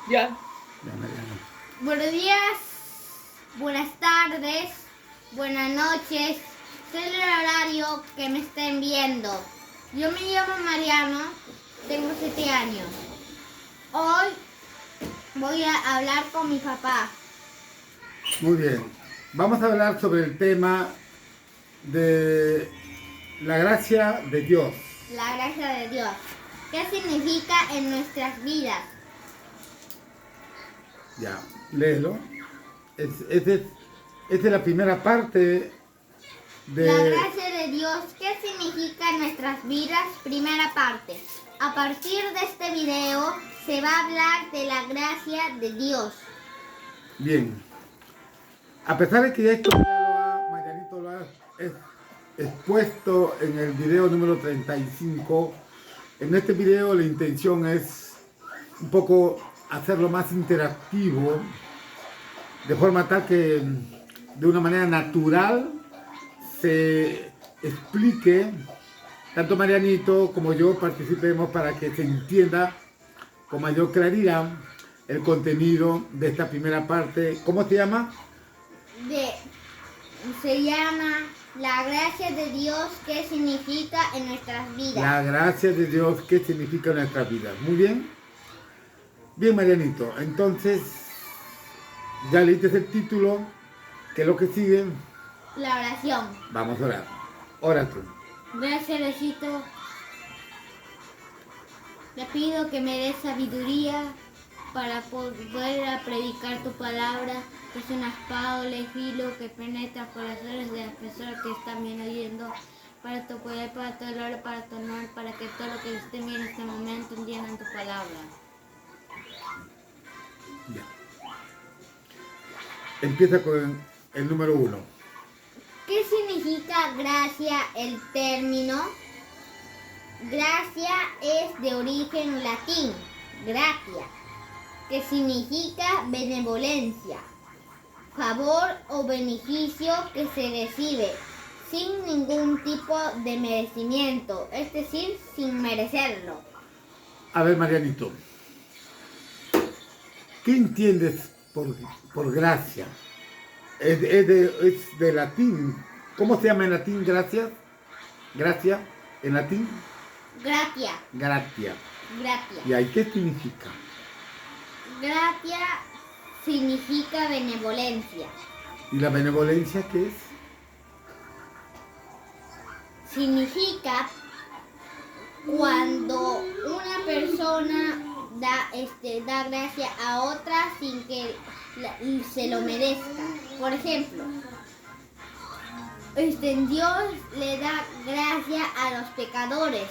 Ya. Ya, Mariana. Buenos días, buenas tardes, buenas noches, según el horario que me estén viendo. Yo me llamo Mariano, tengo 7 años. Hoy voy a hablar con mi papá. Muy bien. Vamos a hablar sobre el tema de la gracia de Dios. La gracia de Dios. ¿Qué significa en nuestras vidas? Ya, léelo. Esta es la primera parte de... La gracia de Dios, ¿qué significa en nuestras vidas? Primera parte. A partir de este video se va a hablar de la gracia de Dios. Bien. A pesar de que ya esto Marianito lo ha expuesto en el video número 35, en este video la intención es un poco hacerlo más interactivo, de forma tal que de una manera natural se explique, tanto Marianito como yo participemos para que se entienda con mayor claridad el contenido de esta primera parte. ¿Cómo se llama? Se llama la gracia de Dios, ¿qué significa en nuestras vidas? La gracia de Dios, ¿qué significa en nuestras vidas? Muy bien. Bien, Marianito. Entonces, ya leíste el título. ¿Qué es lo que sigue? La oración. Vamos a orar. Ora tú. Gracias, Diosito. Le pido que me des sabiduría para poder predicar tu palabra, que es una espada doble filo que penetra corazones de las personas que están bien oyendo, para tu poder, para tu gloria, para tu honor, para que todo lo que estén viendo en este momento entiendan tu palabra. Ya. Empieza con el número 1. ¿Qué significa gracia el término? Gracia es de origen latín, gratia, que significa benevolencia, favor o beneficio que se recibe sin ningún tipo de merecimiento, es decir, sin merecerlo. A ver, Marianito. ¿Qué entiendes por gracia? Es de latín. ¿Cómo se llama en latín gracia? ¿Gracia? ¿En latín? Gratia, Gratia. gratia. ¿Y ahí qué significa? Gratia significa benevolencia. ¿Y la benevolencia qué es? Significa cuando una persona da gracia a otra sin que se lo merezca. Por ejemplo, Dios le da gracia a los pecadores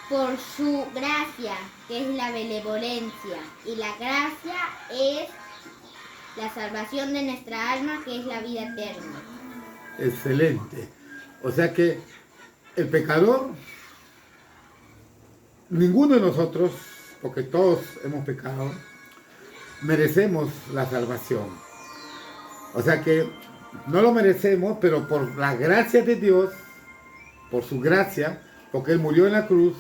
por su gracia, que es la benevolencia, y la gracia es la salvación de nuestra alma, que es la vida eterna. Excelente. O sea que el pecador, ninguno de nosotros, porque todos hemos pecado, merecemos la salvación. O sea que no lo merecemos, pero por la gracia de Dios, por su gracia, porque Él murió en la cruz,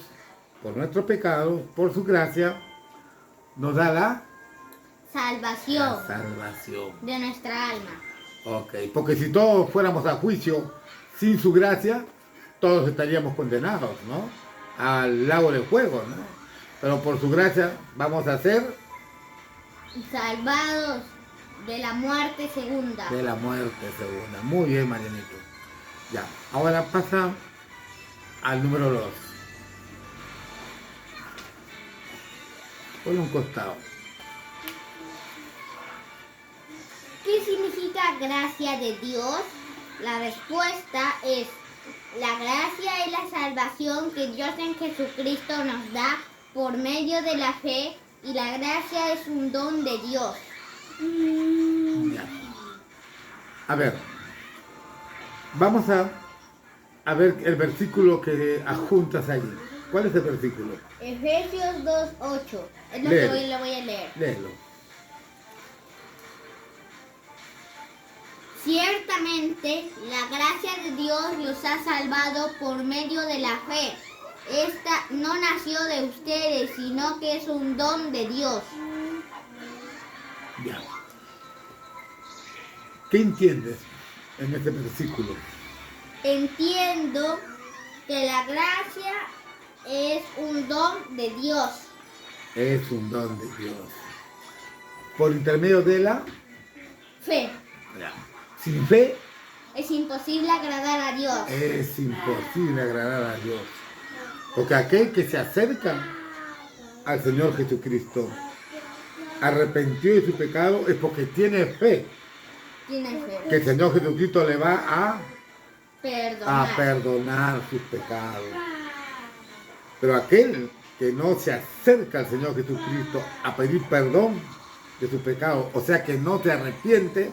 por nuestros pecados, por su gracia, nos da la Salvación salvación. de nuestra alma. Ok, porque si todos fuéramos a juicio sin su gracia, todos estaríamos condenados, ¿no? Al lago de fuego, ¿no? Pero por su gracia vamos a ser Salvados de la muerte segunda. de la muerte segunda. Muy bien, Marianito. Ya, ahora pasa al número 2. Ponle un costado. ¿Qué significa gracia de Dios? La respuesta es: la gracia es la salvación que Dios en Jesucristo nos da por medio de la fe, y la gracia es un don de Dios. Ya. A ver, vamos a ver el versículo que adjuntas allí. ¿Cuál es el versículo? Efesios 2:8. Es lo Léelo. que hoy lo voy a leer. Léelo. Ciertamente, la gracia de Dios los ha salvado por medio de la fe. Esta no nació de ustedes, sino que es un don de Dios. Ya. ¿Qué entiendes en este versículo? Entiendo que la gracia es un don de Dios. Es un don de Dios. Por intermedio de la Fe. Ya. Sin fe Es imposible agradar a Dios. es imposible agradar a Dios. Porque aquel que se acerca al Señor Jesucristo, arrepentido de su pecado, es porque tiene fe Tiene que fe. el Señor Jesucristo le va a Perdonar. perdonar sus pecados. Pero aquel que no se acerca al Señor Jesucristo a pedir perdón de sus pecados, o sea que no se arrepiente,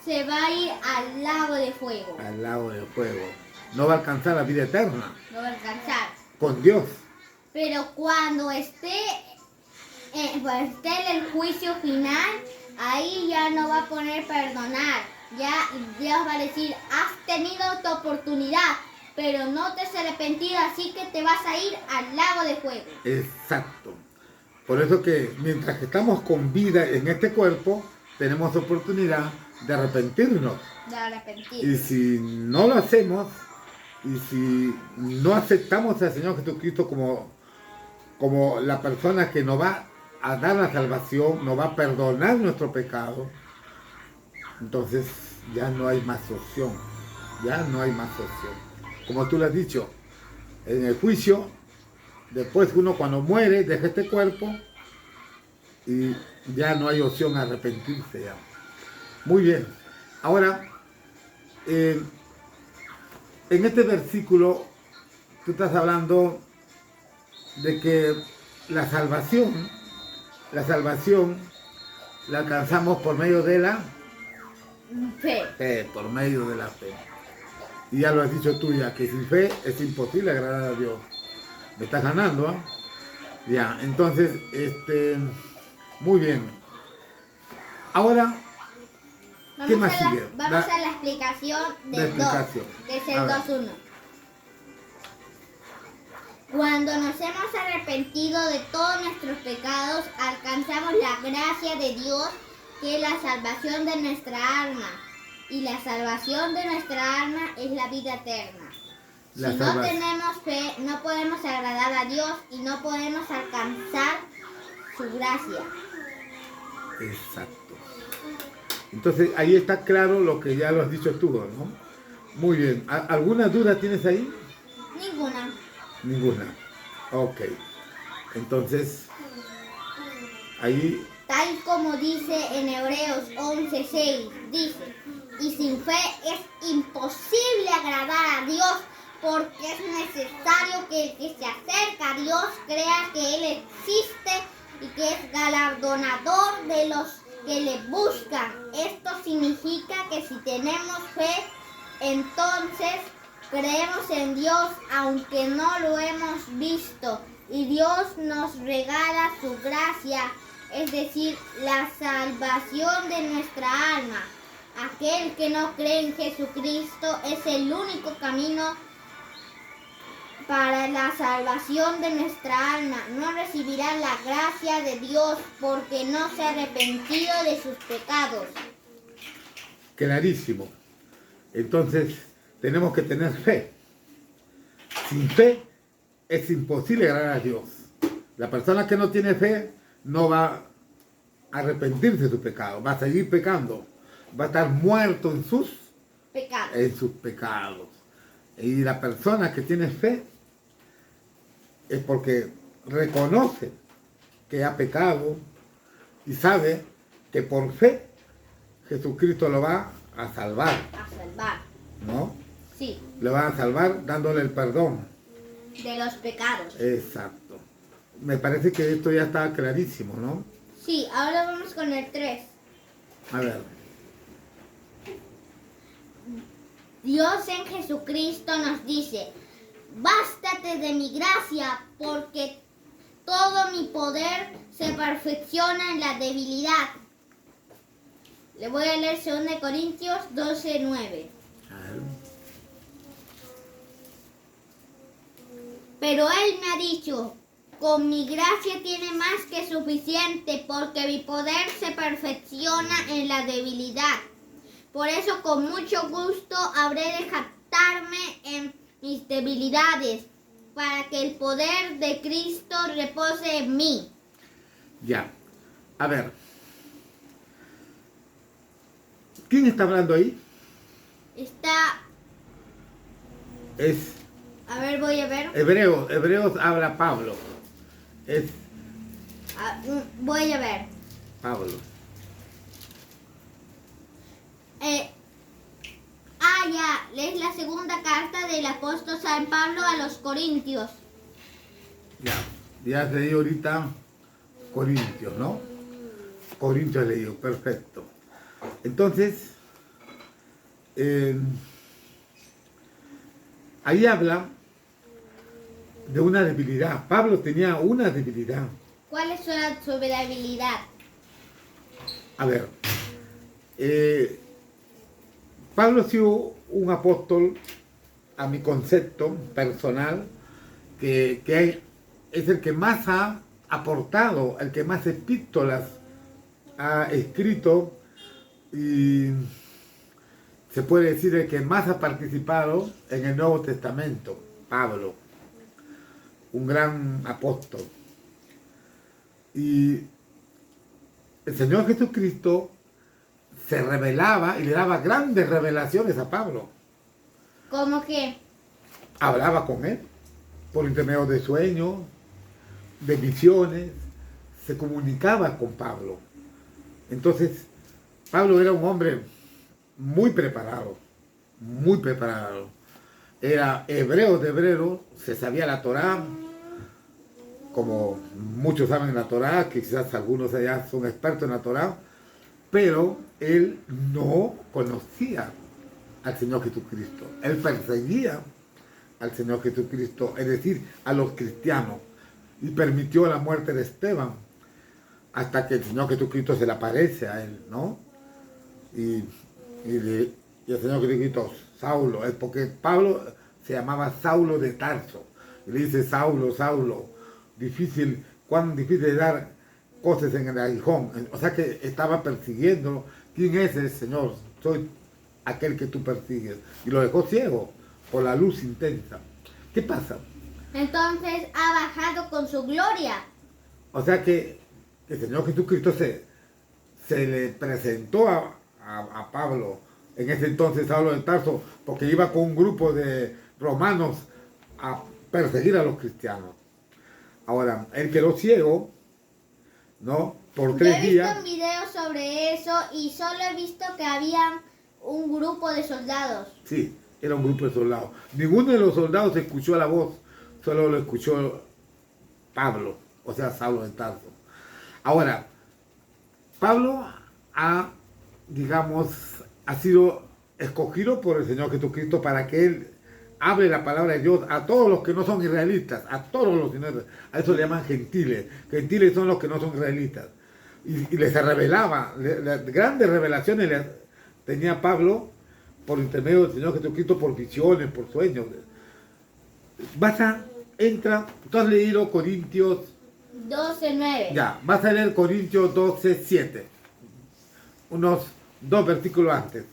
Se va a ir al lago de fuego. al lago del fuego, no va a alcanzar la vida eterna No va a alcanzar. con Dios. Pero cuando esté en el juicio final, ahí ya no va a poner perdonar. Ya Dios va a decir, has tenido tu oportunidad, pero no te has arrepentido, así que te vas a ir al lago de fuego. Exacto. Por eso que mientras que estamos con vida en este cuerpo, tenemos oportunidad de arrepentirnos. De arrepentir. Y si no lo hacemos, y si no aceptamos al Señor Jesucristo como la persona que nos va a dar la salvación, nos va a perdonar nuestro pecado, entonces ya no hay más opción. Ya no hay más opción. Como tú lo has dicho, en el juicio, después uno cuando muere deja este cuerpo y ya no hay opción a arrepentirse ya. Muy bien. Ahora, en este versículo tú estás hablando de que la salvación la alcanzamos por medio de la Fe. fe, por medio de la fe. Y ya lo has dicho tú ya, que sin fe es imposible agradar a Dios. Me estás ganando, ¿ah? Ya, entonces, muy bien. Ahora, ¿qué más sigue? Vamos a la explicación la del 2, explicación. que es A el ver. 2.1. Cuando nos hemos arrepentido de todos nuestros pecados, alcanzamos la gracia de Dios, que es la salvación de nuestra alma. Y la salvación de nuestra alma es la vida eterna. La Si no salvación. tenemos fe, no podemos agradar a Dios y no podemos alcanzar su gracia. Exacto. Entonces, ahí está claro lo que ya lo has dicho tú, ¿no? Muy bien. ¿Alguna duda tienes ahí? Ninguna. Ninguna. Ok. Entonces, ahí Tal como dice en Hebreos 11:6, dice, y sin fe es imposible agradar a Dios, porque es necesario que el que se acerca a Dios crea que Él existe y que es galardonador de los que le buscan. Esto significa que si tenemos fe, entonces creemos en Dios aunque no lo hemos visto, y Dios nos regala su gracia, es decir, la salvación de nuestra alma. Aquel que no cree en Jesucristo es el único camino para la salvación de nuestra alma. No recibirá la gracia de Dios porque no se ha arrepentido de sus pecados. clarísimo. Entonces, tenemos que tener fe. Sin fe es imposible agradar a Dios. La persona que no tiene fe no va a arrepentirse de su pecado, va a seguir pecando, va a estar muerto en sus pecados. Y la persona que tiene fe es porque reconoce que ha pecado y sabe que por fe Jesucristo lo va a salvar, A salvar, ¿no? sí, Le va a salvar dándole el perdón. de los pecados. Exacto. Me parece que esto ya está clarísimo, ¿no? Sí, ahora vamos con el 3. A ver. Dios en Jesucristo nos dice, bástate de mi gracia, porque todo mi poder se perfecciona en la debilidad. Le voy a leer 2 Corintios 12:9. A ver. Pero Él me ha dicho, Con mi gracia tiene más que suficiente, porque mi poder se perfecciona en la debilidad. Por eso con mucho gusto habré de jactarme en mis debilidades, para que el poder de Cristo repose en mí. Ya. A ver. ¿Quién está hablando ahí? Está... Es A ver, voy a ver. Hebreos habla Pablo. Es Voy a ver. Pablo. Ya. Es la segunda carta del apóstol San Pablo a los Corintios. Ya has leído ahorita Corintios, ¿no? Corintios leído, perfecto. Entonces, ahí habla de una debilidad. Pablo tenía una debilidad. ¿Cuál es su debilidad? A ver, Pablo ha sido un apóstol, a mi concepto personal, que es el que más ha aportado, el que más epístolas ha escrito y se puede decir el que más ha participado en el Nuevo Testamento, Pablo, un gran apóstol. Y el Señor Jesucristo se revelaba y le daba grandes revelaciones a Pablo. ¿Cómo que? Hablaba con él por intermedio de sueños, de visiones, se comunicaba con Pablo. Entonces, Pablo era un hombre muy preparado, muy preparado. Era hebreo de hebreos, se sabía la Torá, como muchos saben la Torá, que quizás algunos allá son expertos en la Torá, pero él no conocía al Señor Jesucristo. Él perseguía al Señor Jesucristo, es decir, a los cristianos, y permitió la muerte de Esteban hasta que el Señor Jesucristo se le aparece a él, ¿no? Y el Señor Jesucristo, Saulo, es porque Pablo se llamaba Saulo de Tarso, y le dice, Saulo, Saulo, cuán difícil de dar cosas en el aguijón. O sea que estaba persiguiendo. ¿Quién es el Señor? Soy aquel que tú persigues. Y lo dejó ciego por la luz intensa. ¿Qué pasa? Entonces ha bajado con su gloria. O sea que el Señor Jesucristo se le presentó a Pablo, en ese entonces Saulo de Tarso, porque iba con un grupo de romanos a perseguir a los cristianos. Ahora, él quedó ciego, ¿no? Por 3 días. Yo he visto un video sobre eso y solo he visto que había un grupo de soldados. Sí, era un grupo de soldados. Ninguno de los soldados escuchó la voz, solo lo escuchó Pablo, o sea, Saulo de Tarso. Ahora, Pablo ha sido escogido por el Señor Jesucristo para que él hable la palabra de Dios a todos los que no son israelitas, a todos los israelitas. A eso le llaman gentiles. Gentiles son los que no son israelitas. Y les revelaba, grandes revelaciones tenía Pablo por intermedio del Señor Jesucristo, por visiones, por sueños. Tú has leído Corintios 12:9. Ya, vas a leer Corintios 12:7. Unos 2 versículos antes.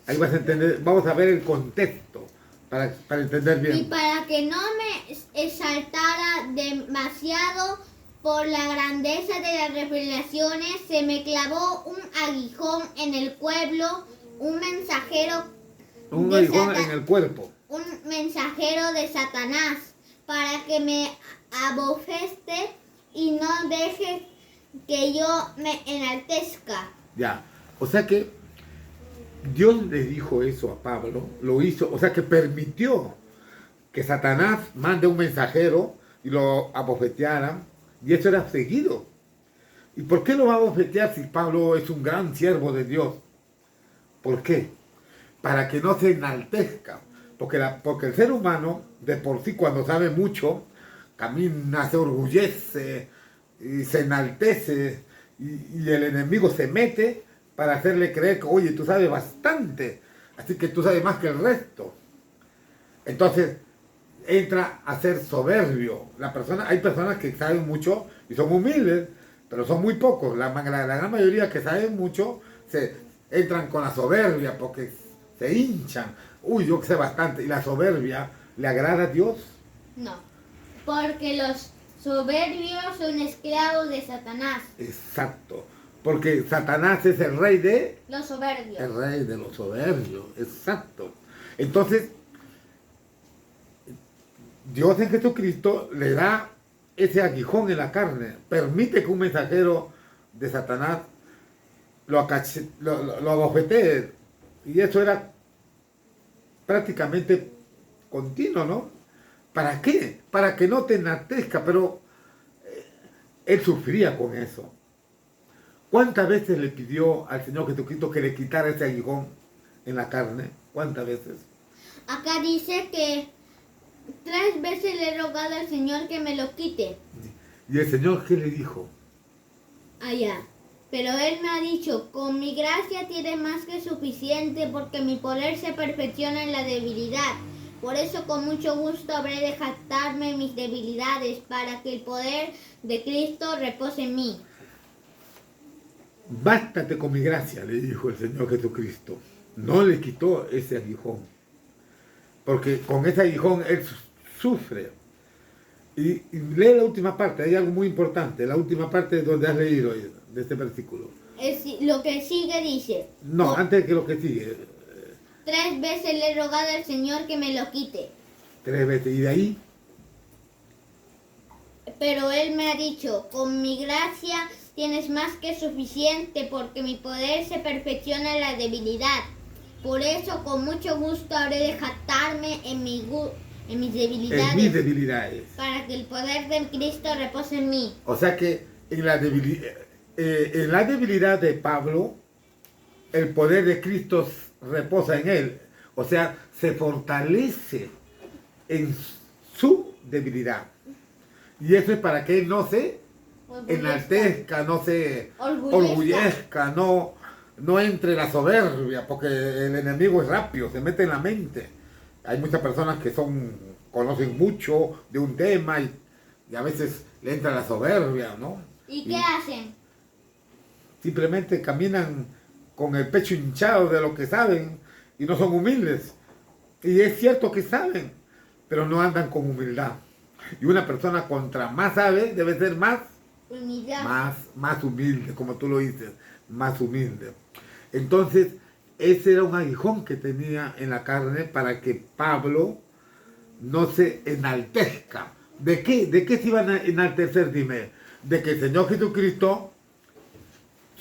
Ahí vas a entender, vamos a ver el contexto para entender bien. Y para que no me exaltara demasiado por la grandeza de las revelaciones, se me clavó un aguijón en el pueblo, un mensajero en el cuerpo. Un mensajero de Satanás, para que me abofeste y no deje que yo me enaltezca. Ya, o sea que Dios le dijo eso a Pablo, lo hizo, o sea que permitió que Satanás mande un mensajero y lo abofeteara, y eso era seguido. ¿Y por qué lo va a abofetear si Pablo es un gran siervo de Dios? ¿Por qué? Para que no se enaltezca, porque el ser humano, de por sí, cuando sabe mucho, camina, se orgullece y se enaltece, y el enemigo se mete para hacerle creer que, oye, tú sabes bastante, así que tú sabes más que el resto. Entonces, entra a ser soberbio. Hay personas que saben mucho y son humildes, pero son muy pocos. La gran mayoría que saben mucho entran con la soberbia porque se hinchan. Uy, yo sé bastante. ¿Y la soberbia le agrada a Dios? No, porque los soberbios son esclavos de Satanás. Exacto. Porque Satanás es el rey de... Los soberbios. El rey de los soberbios. Exacto. Entonces, Dios en Jesucristo le da ese aguijón en la carne. Permite que un mensajero de Satanás lo abofetee. Y eso era prácticamente continuo, ¿no? ¿Para qué? Para que no te enaltezca, pero él sufría con eso. ¿Cuántas veces le pidió al Señor Jesucristo que le quitara ese aguijón en la carne? ¿Cuántas veces? Acá dice que 3 veces le he rogado al Señor que me lo quite. ¿Y el Señor qué le dijo? Allá. Pero Él me ha dicho, con mi gracia tienes más que suficiente porque mi poder se perfecciona en la debilidad. Por eso con mucho gusto habré de jactarme en mis debilidades para que el poder de Cristo repose en mí. Bástate con mi gracia, le dijo el Señor Jesucristo. No le quitó ese aguijón. Porque con ese aguijón él sufre. Y lee la última parte, hay algo muy importante, la última parte donde has leído de este versículo. Lo que sigue dice. No, antes que lo que sigue. 3 veces le he rogado al Señor que me lo quite. 3 veces. ¿Y de ahí? Pero Él me ha dicho, con mi gracia tienes más que suficiente porque mi poder se perfecciona en la debilidad. Por eso con mucho gusto habré de jactarme en mis debilidades. En mis debilidades. Para que el poder de Cristo repose en mí. O sea que en la debilidad de Pablo, el poder de Cristo reposa en él. O sea, se fortalece en su debilidad. Y eso es para que él no se enaltezca, no se orgullezca, no entre la soberbia, porque el enemigo es rápido, se mete en la mente. Hay muchas personas que conocen mucho de un tema y a veces le entra la soberbia, ¿no? ¿Y qué hacen? Simplemente caminan con el pecho hinchado de lo que saben y no son humildes. Y es cierto que saben, pero no andan con humildad. Y una persona contra más sabe debe ser más humilde, como tú lo dices, más humilde. Entonces, ese era un aguijón que tenía en la carne para que Pablo no se enaltezca. ¿De qué se iban a enaltecer, dime? De que el Señor Jesucristo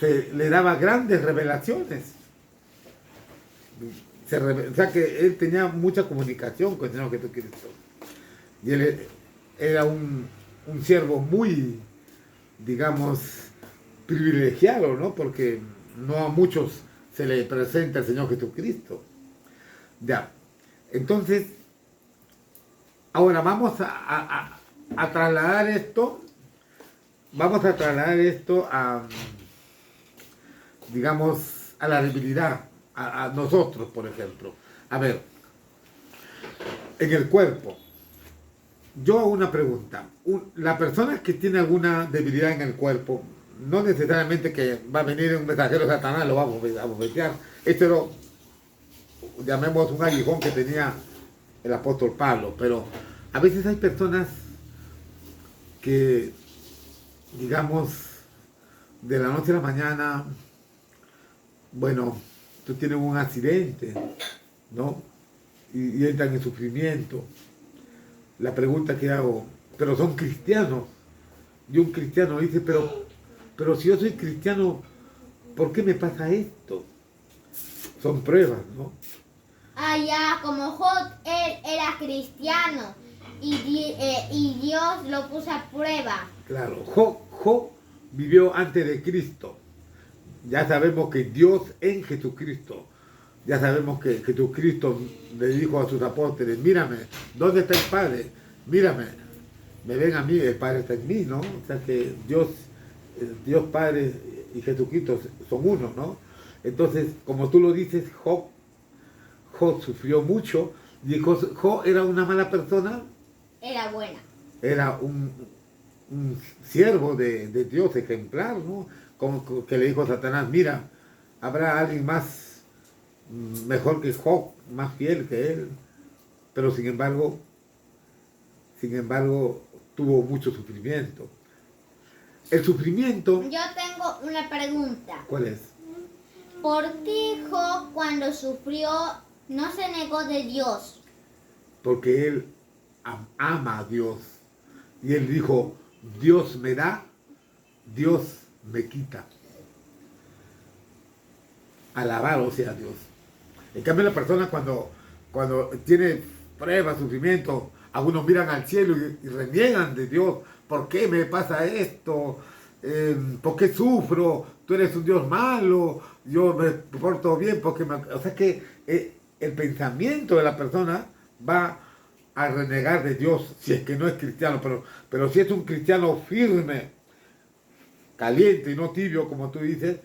le daba grandes revelaciones. O sea que él tenía mucha comunicación con el Señor Jesucristo. Y él era un siervo muy, digamos, privilegiado, ¿no? Porque no a muchos se le presenta el Señor Jesucristo. Ya. Entonces, ahora vamos a trasladar esto. Vamos a trasladar esto digamos, a la debilidad, a nosotros, por ejemplo. A ver, en el cuerpo. Yo hago una pregunta. La persona que tiene alguna debilidad en el cuerpo, no necesariamente que va a venir un mensajero de Satanás, lo va a bofetear. Esto era, llamemos, un aguijón que tenía el apóstol Pablo. Pero a veces hay personas que, digamos, de la noche a la mañana, bueno, tú tienes un accidente, ¿no? Y entran en sufrimiento. La pregunta que hago, pero son cristianos. Y un cristiano dice, pero si yo soy cristiano, ¿por qué me pasa esto? Son pruebas, ¿no? Ah, ya, como Job, él era cristiano y Dios lo puso a prueba. Claro, Job vivió antes de Cristo. Ya sabemos que Dios en Jesucristo. Ya sabemos que Jesucristo le dijo a sus apóstoles, mírame, ¿dónde está el Padre? Mírame, me ven a mí, el Padre está en mí, ¿no? O sea que Dios Padre y Jesucristo son uno, ¿no? Entonces, como tú lo dices, Job sufrió mucho, y Job era una mala persona, era buena. Era un siervo de Dios ejemplar, ¿no? Como que le dijo a Satanás, mira, habrá alguien más mejor que Job, más fiel que él, pero sin embargo, tuvo mucho sufrimiento. El sufrimiento, Yo tengo una pregunta. ¿cuál es? ¿Por qué Job cuando sufrió no se negó de Dios? Porque él ama a Dios. Y él dijo, Dios me da, Dios me quita. Alabado sea Dios. En cambio la persona cuando tiene pruebas, sufrimiento, algunos miran al cielo y reniegan de Dios. ¿Por qué me pasa esto? ¿Por qué sufro? Tú eres un Dios malo, yo me porto bien porque O sea que el pensamiento de la persona va a renegar de Dios si es que no es cristiano, pero si es un cristiano firme, caliente y no tibio, como tú dices,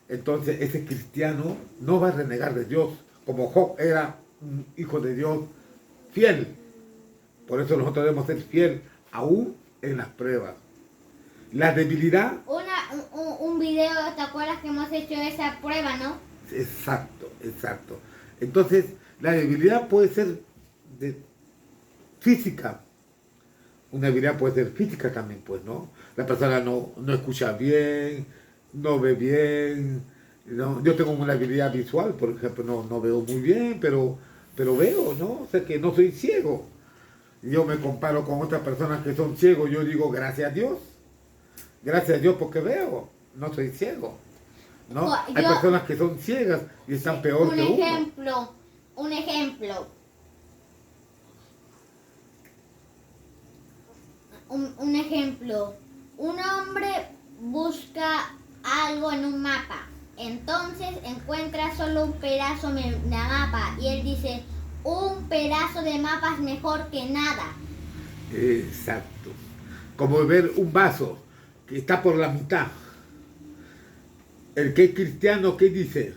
entonces ese cristiano no va a renegar de Dios, como Job era un hijo de Dios fiel. Por eso nosotros debemos ser fiel aún en las pruebas. La debilidad... Un video, ¿te acuerdas que hemos hecho esa prueba, no? Exacto, exacto. Entonces, la debilidad puede ser física. Una debilidad puede ser física también, pues, ¿no? La persona no escucha bien, no ve bien. ¿No? Yo tengo una habilidad visual, por ejemplo, no veo muy bien, pero veo, ¿no? O sea que no soy ciego. Yo me comparo con otras personas que son ciegos, yo digo, gracias a Dios. Gracias a Dios porque veo, no soy ciego. ¿No? Hay personas que son ciegas y están peor que uno. Un ejemplo. Un ejemplo. Un hombre busca algo en un mapa. Entonces encuentra solo un pedazo de mapa y él dice, un pedazo de mapa es mejor que nada. Exacto. Como ver un vaso que está por la mitad. El que es cristiano, ¿qué dice?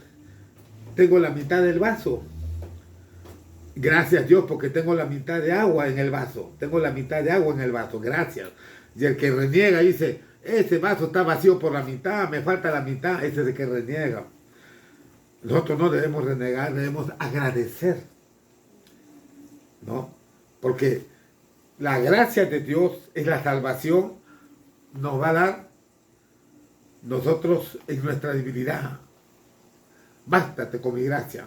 Tengo la mitad del vaso. Gracias a Dios porque tengo la mitad de agua en el vaso. Tengo la mitad de agua en el vaso. Gracias. Y el que reniega dice, ese vaso está vacío por la mitad, me falta la mitad. Ese es el que reniega. Nosotros no debemos renegar, debemos agradecer. ¿No? Porque la gracia de Dios es la salvación, nos va a dar nosotros en nuestra debilidad. Bástate con mi gracia,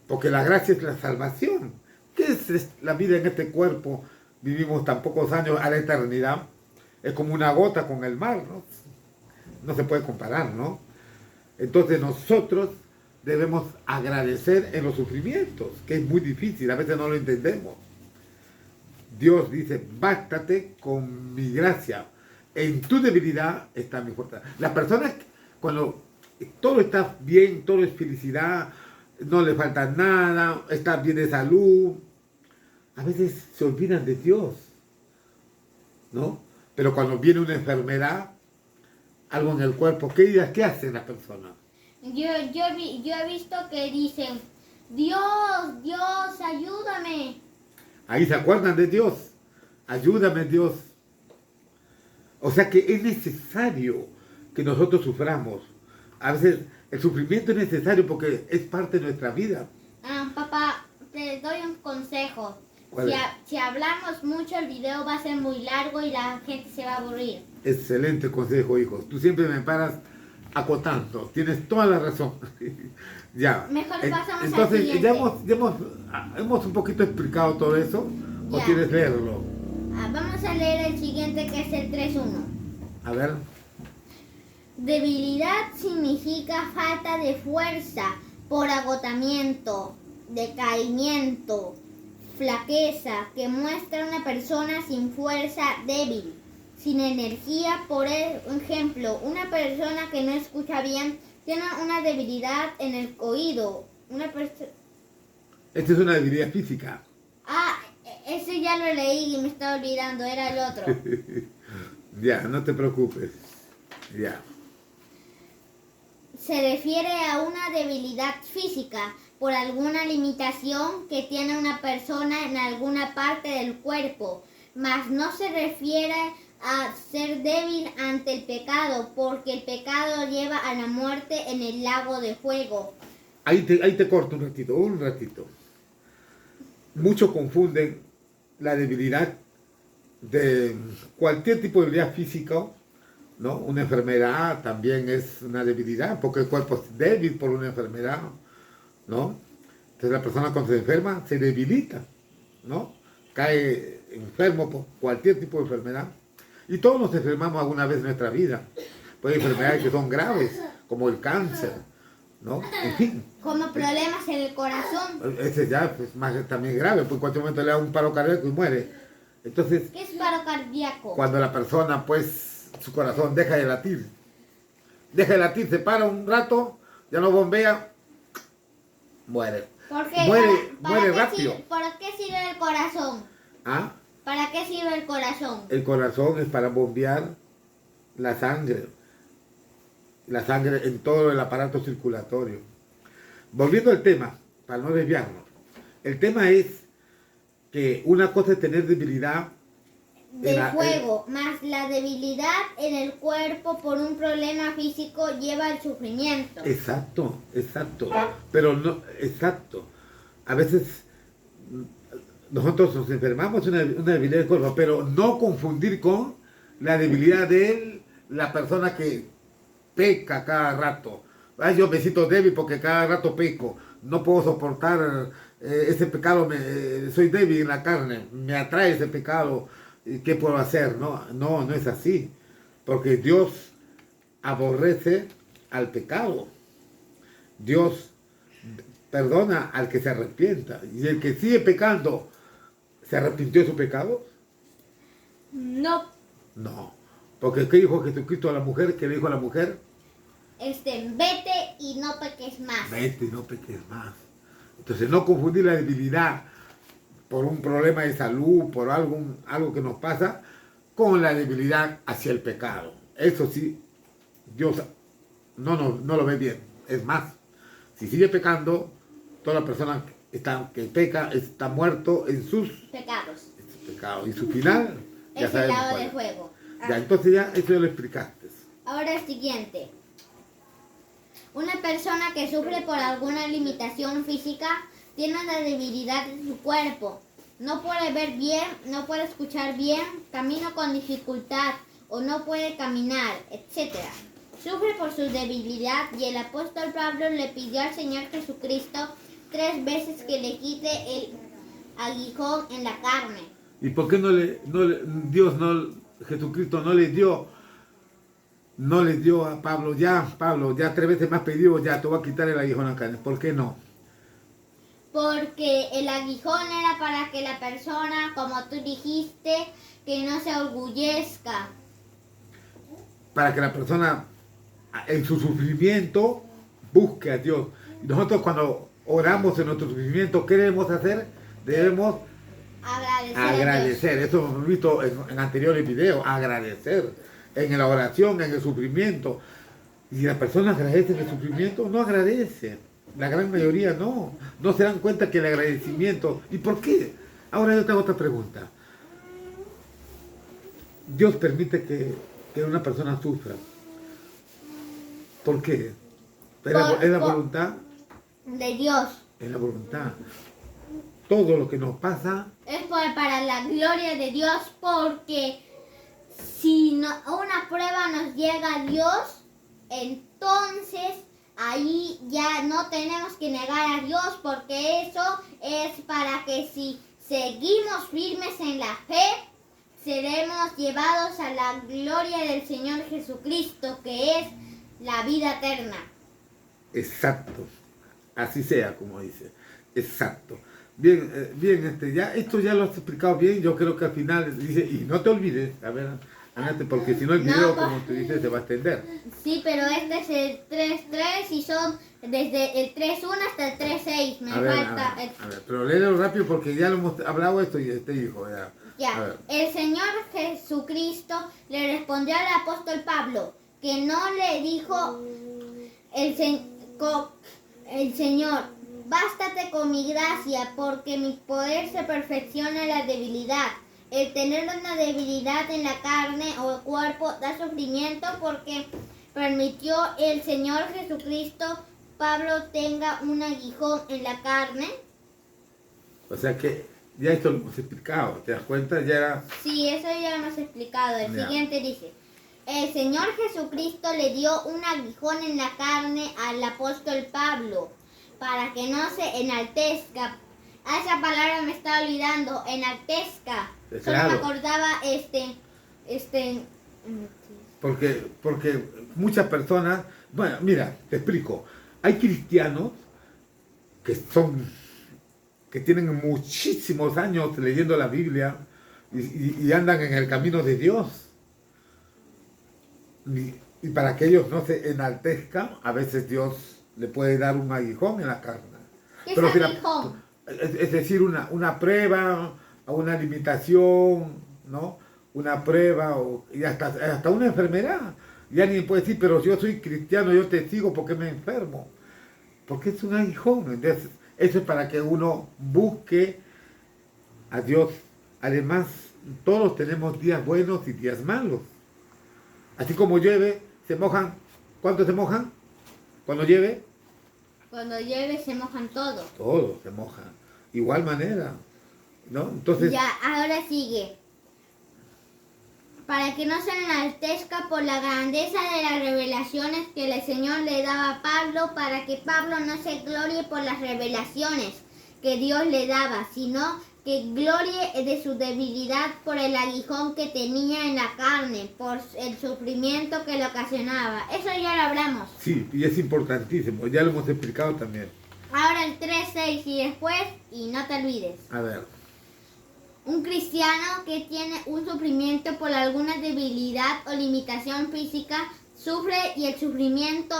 porque la gracia es la salvación. ¿Qué es la vida en este cuerpo? Vivimos tan pocos años a la eternidad. Es como una gota con el mar, ¿no? No se puede comparar, ¿no? Entonces nosotros debemos agradecer en los sufrimientos, que es muy difícil, a veces no lo entendemos. Dios dice, bástate con mi gracia. En tu debilidad está mi fuerza. Las personas, cuando todo está bien, todo es felicidad, no le falta nada, está bien de salud, a veces se olvidan de Dios, ¿no? Pero cuando viene una enfermedad, algo en el cuerpo, ¿qué hace la persona? Yo he visto que dicen, Dios, ayúdame. Ahí se acuerdan de Dios. Ayúdame, Dios. O sea que es necesario que nosotros suframos. A veces el sufrimiento es necesario porque es parte de nuestra vida. Papá, te doy un consejo. ¿Cuál es? Si hablamos mucho, el video va a ser muy largo y la gente se va a aburrir. Excelente consejo, hijos. Tú siempre me paras acotando. Tienes toda la razón. Ya. Mejor pasamos entonces, al siguiente. ya hemos un poquito explicado todo eso. ¿O Ya. quieres leerlo? Vamos a leer el siguiente, que es el 3.1. A ver. Debilidad significa falta de fuerza por agotamiento, decaimiento, flaqueza, que muestra una persona sin fuerza, débil, sin energía. Por ejemplo, una persona que no escucha bien tiene una debilidad en el oído. Esta es una debilidad física. Ese ya lo leí y me estaba olvidando, era el otro. Ya, no te preocupes. Ya. Se refiere a una debilidad física por alguna limitación que tiene una persona en alguna parte del cuerpo, mas no se refiere a ser débil ante el pecado, porque el pecado lleva a la muerte en el lago de fuego. Ahí te corto un ratito. Muchos confunden la debilidad de cualquier tipo de debilidad física, ¿no? Una enfermedad también es una debilidad, porque el cuerpo es débil por una enfermedad, ¿no? Entonces la persona cuando se enferma se debilita, ¿no? Cae enfermo por cualquier tipo de enfermedad. Y todos nos enfermamos alguna vez en nuestra vida. Pues hay enfermedades que son graves, como el cáncer, ¿no? En fin. Como problemas en el corazón. Ese ya es más también grave, porque en cualquier momento le da un paro cardíaco y muere. Entonces, ¿Qué es paro cardíaco? cuando la persona, pues, su corazón deja de latir, se para un rato, ya no bombea, muere. Porque, Muere rápido. ¿Para qué sirve el corazón? ¿Ah? ¿Para qué sirve el corazón? El corazón es para bombear la sangre en todo el aparato circulatorio. Volviendo al tema, para no desviarnos, el tema es que una cosa es tener debilidad Del fuego, más la debilidad en el cuerpo por un problema físico lleva al sufrimiento. Exacto. Pero no, exacto. A veces nosotros nos enfermamos una debilidad del cuerpo, pero no confundir con la debilidad de la persona que peca cada rato. Ay, yo me siento débil porque cada rato peco. No puedo soportar ese pecado, soy débil en la carne, me atrae ese pecado. ¿Qué puedo hacer? No es así. Porque Dios aborrece al pecado. Dios perdona al que se arrepienta. Y el que sigue pecando, ¿se arrepintió de su pecado? No. No. Porque ¿qué dijo Jesucristo a la mujer? ¿Qué le dijo a la mujer? Vete y no peques más. Vete y no peques más. Entonces no confundir la debilidad por un problema de salud, por algo que nos pasa, con la debilidad hacia el pecado. Eso sí, Dios no lo ve bien. Es más, si sigue pecando, toda la persona que peca está muerto en sus pecados. Y su final, ya es el sabemos lago cuál de es. fuego. Ya, entonces ya eso ya lo explicaste. Ahora el siguiente. Una persona que sufre por alguna limitación física tiene una debilidad en su cuerpo. No puede ver bien, no puede escuchar bien, camina con dificultad o no puede caminar, etc. Sufre por su debilidad y el apóstol Pablo le pidió al Señor Jesucristo 3 veces que le quite el aguijón en la carne. ¿Y por qué Jesucristo no le dio a Pablo, ya 3 veces más pedido, ya te voy a quitar el aguijón en la carne? ¿Por qué no? Porque el aguijón era para que la persona, como tú dijiste, que no se orgullezca. Para que la persona en su sufrimiento busque a Dios. Y nosotros cuando oramos en nuestro sufrimiento, ¿qué debemos hacer? Debemos agradecer. Eso lo hemos visto en anteriores videos. Agradecer en la oración, en el sufrimiento. Y la persona agradece en el sufrimiento, no agradece. La gran mayoría no se dan cuenta que el agradecimiento... ¿Y por qué? Ahora yo tengo otra pregunta. Dios permite que una persona sufra. ¿Por qué? ¿Es la voluntad? De Dios. Es la voluntad. Todo lo que nos pasa... Es para la gloria de Dios, porque si una prueba nos llega a Dios, entonces... ahí ya no tenemos que negar a Dios, porque eso es para que si seguimos firmes en la fe, seremos llevados a la gloria del Señor Jesucristo, que es la vida eterna. Exacto. Así sea, como dice. Exacto. Bien, ya esto ya lo has explicado bien. Yo creo que al final dice, y no te olvides, a ver, Anate, porque si no el video, como te dice, se va a extender. Sí, pero este es el 3.3 y son desde el 3.1 hasta el 3.6. Me falta... A ver, pero léelo rápido porque ya lo hemos hablado esto y este hijo ya. Ya, el Señor Jesucristo le respondió al apóstol Pablo, que no le dijo el Señor, bástate con mi gracia, porque mi poder se perfecciona en la debilidad. el tener una debilidad en la carne o el cuerpo da sufrimiento porque permitió el Señor Jesucristo Pablo tenga un aguijón en la carne. O sea que ya esto lo hemos explicado, ¿te das cuenta? Ya era... Sí, eso ya lo hemos explicado. El Ya. siguiente dice, el Señor Jesucristo le dio un aguijón en la carne al apóstol Pablo para que no se enaltezca. A esa palabra me estaba olvidando, enaltezca. Sí, Solo claro. me acordaba Porque muchas personas, bueno, mira, te explico, hay cristianos que tienen muchísimos años leyendo la Biblia y andan en el camino de Dios. Y para que ellos no se enaltezcan, a veces Dios le puede dar un aguijón en la carne. ¿Qué es si aguijón? es decir, una prueba, una limitación, ¿no? Una prueba y hasta una enfermedad. Y alguien puede decir, pero yo soy cristiano, yo te sigo, ¿por qué me enfermo? Porque es un aguijón. Entonces, eso es para que uno busque a Dios. Además, todos tenemos días buenos y días malos. Así como llueve, se mojan. ¿Cuántos se mojan? Cuando llueve, Cuando llueve se mojan todos. todos se mojan. Igual manera, ¿no? Entonces, Ya, ahora sigue. Para que no se enaltezca por la grandeza de las revelaciones que el Señor le daba a Pablo, para que Pablo no se glorie por las revelaciones que Dios le daba, sino que glorie de su debilidad por el aguijón que tenía en la carne, por el sufrimiento que le ocasionaba. Eso ya lo hablamos. sí, y es importantísimo, ya lo hemos explicado también. Ahora el 3, 6 y después, y no te olvides. A ver, Un cristiano que tiene un sufrimiento por alguna debilidad o limitación física sufre, y el sufrimiento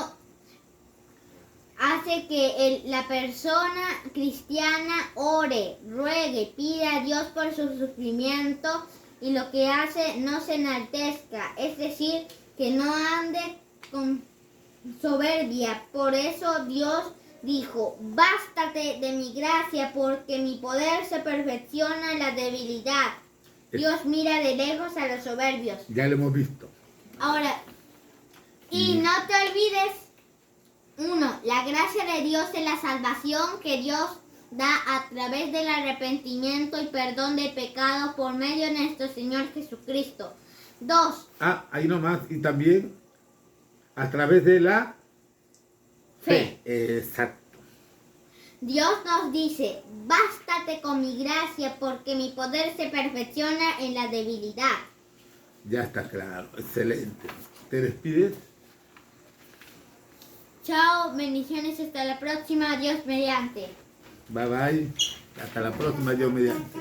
hace que la persona cristiana ore, ruegue, pida a Dios por su sufrimiento, y lo que hace no se enaltezca, es decir, que no ande con soberbia. Por eso Dios dijo, bástate de mi gracia, porque mi poder se perfecciona en la debilidad. Dios mira de lejos a los soberbios. ya lo hemos visto. Ahora, y no te olvides, 1, la gracia de Dios en la salvación que Dios da a través del arrepentimiento y perdón de pecados por medio de nuestro Señor Jesucristo. 2, Ahí nomás, y también a través de la fe. Exacto. Dios nos dice, bástate con mi gracia, porque mi poder se perfecciona en la debilidad. Ya está claro, excelente. ¿Te despides? Chao, bendiciones, hasta la próxima, Dios mediante. Bye bye. Hasta la próxima, Dios mediante.